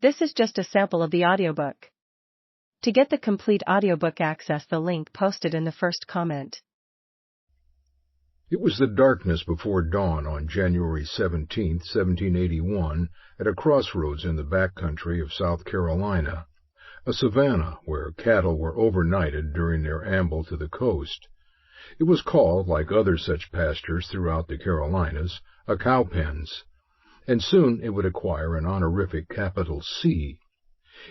This is just a sample of the audiobook. To get the complete audiobook, access the link posted in the first comment. It was the darkness before dawn on January 17, 1781, at a crossroads in the backcountry of South Carolina, a savanna where cattle were overnighted during their amble to the coast. It was called, like other such pastures throughout the Carolinas, a cowpens, and soon it would acquire an honorific capital C.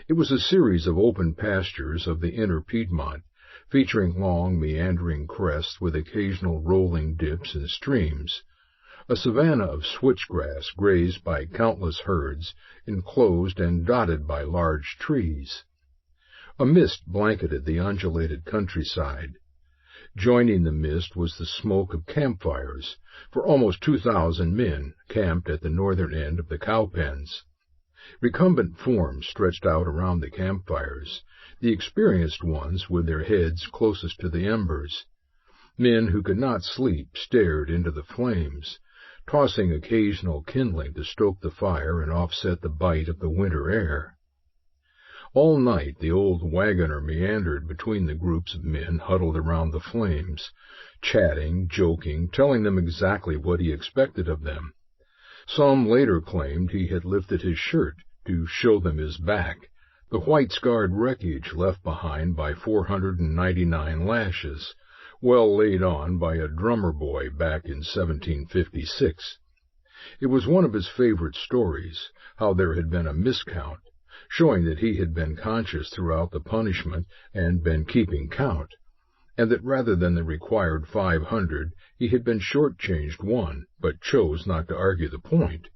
It was a series of open pastures of the inner Piedmont, featuring long, meandering crests with occasional rolling dips and streams, a savanna of switchgrass grazed by countless herds, enclosed and dotted by large trees. A mist blanketed the undulated countryside. Joining the mist was the smoke of campfires, for almost 2,000 men camped at the northern end of the cowpens. Recumbent forms stretched out around the campfires, the experienced ones with their heads closest to the embers. Men who could not sleep stared into the flames, tossing occasional kindling to stoke the fire and offset the bite of the winter air. All night the old wagoner meandered between the groups of men huddled around the flames, chatting, joking, telling them exactly what he expected of them. Some later claimed he had lifted his shirt to show them his back, the white-scarred wreckage left behind by 499 lashes, well laid on by a drummer boy back in 1756. It was one of his favorite stories, how there had been a miscount, showing that he had been conscious throughout the punishment and been keeping count, and that rather than the required 500, he had been short-changed one, but chose not to argue the point.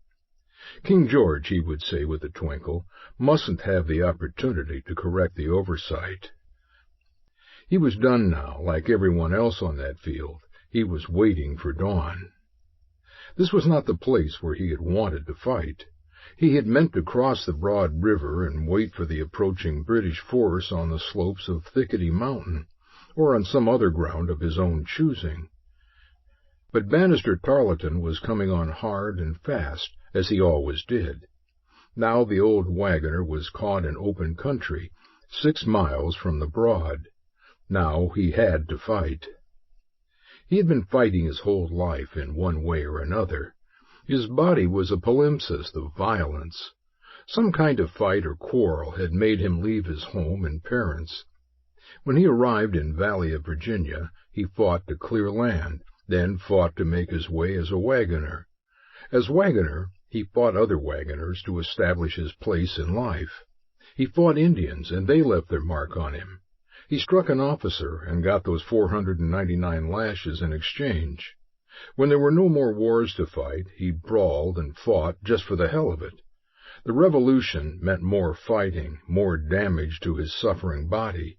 King George, he would say with a twinkle, mustn't have the opportunity to correct the oversight. He was done now, like everyone else on that field. He was waiting for dawn. This was not the place where he had wanted to fight. He had meant to cross the broad river and wait for the approaching British force on the slopes of Thickety Mountain, or on some other ground of his own choosing. But Banastre Tarleton was coming on hard and fast, as he always did. Now the old wagoner was caught in open country, 6 miles from the Broad. Now he had to fight. He had been fighting his whole life in one way or another. His body was a palimpsest of violence. Some kind of fight or quarrel had made him leave his home and parents. When he arrived in Valley of Virginia, he fought to clear land, then fought to make his way as a wagoner. As wagoner, he fought other wagoners to establish his place in life. He fought Indians, and they left their mark on him. He struck an officer and got those 499 lashes in exchange. When there were no more wars to fight, he brawled and fought just for the hell of it. The Revolution meant more fighting, more damage to his suffering body.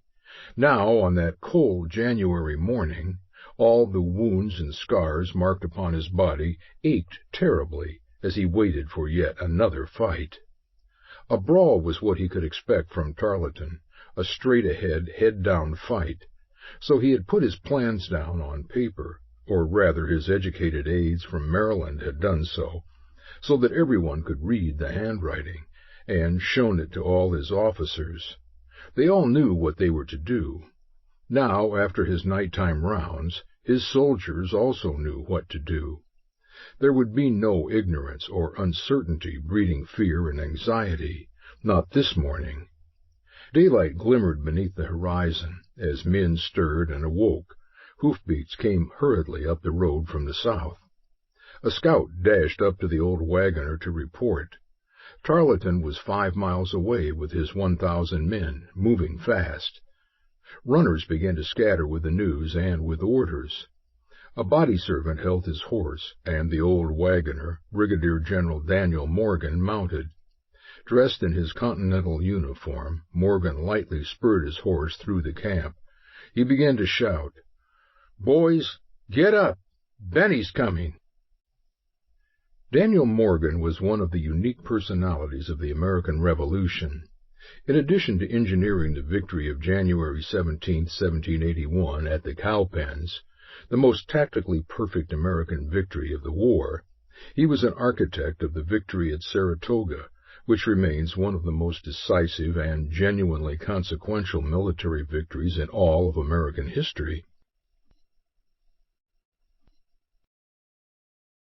Now, on that cold January morning, all the wounds and scars marked upon his body ached terribly as he waited for yet another fight. A brawl was what he could expect from Tarleton, a straight-ahead, head-down fight. So he had put his plans down on paper, or rather his educated aides from Maryland had done so that everyone could read the handwriting, and shown it to all his officers. They all knew what they were to do. Now, after his nighttime rounds, his soldiers also knew what to do. There would be no ignorance or uncertainty breeding fear and anxiety, not this morning. Daylight glimmered beneath the horizon as men stirred and awoke. Hoofbeats came hurriedly up the road from the south. A scout dashed up to the old wagoner to report. Tarleton was 5 miles away with his 1,000 men, moving fast. Runners began to scatter with the news and with orders. A body servant held his horse, and the old wagoner, Brigadier General Daniel Morgan, mounted. Dressed in his Continental uniform, Morgan lightly spurred his horse through the camp. He began to shout, "Boys, get up! Benny's coming!" Daniel Morgan was one of the unique personalities of the American Revolution. In addition to engineering the victory of January 17, 1781, at the Cowpens, the most tactically perfect American victory of the war, he was an architect of the victory at Saratoga, which remains one of the most decisive and genuinely consequential military victories in all of American history,